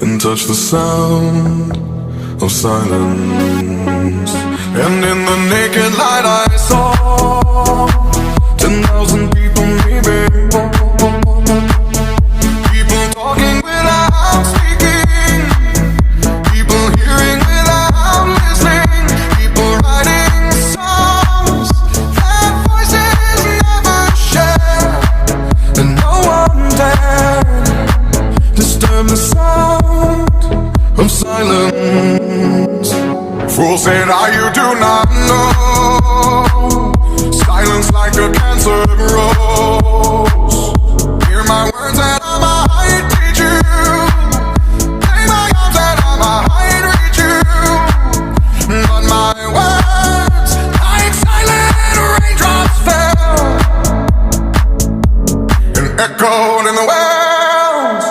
and touch the sound of silence. And in the naked light I saw 10,000 people maybe, people talking without speaking, people hearing without listening, people writing songs that voices never share, and no one dared disturb the sound of silence. Fools say that you do not know, silence like a cancer grows.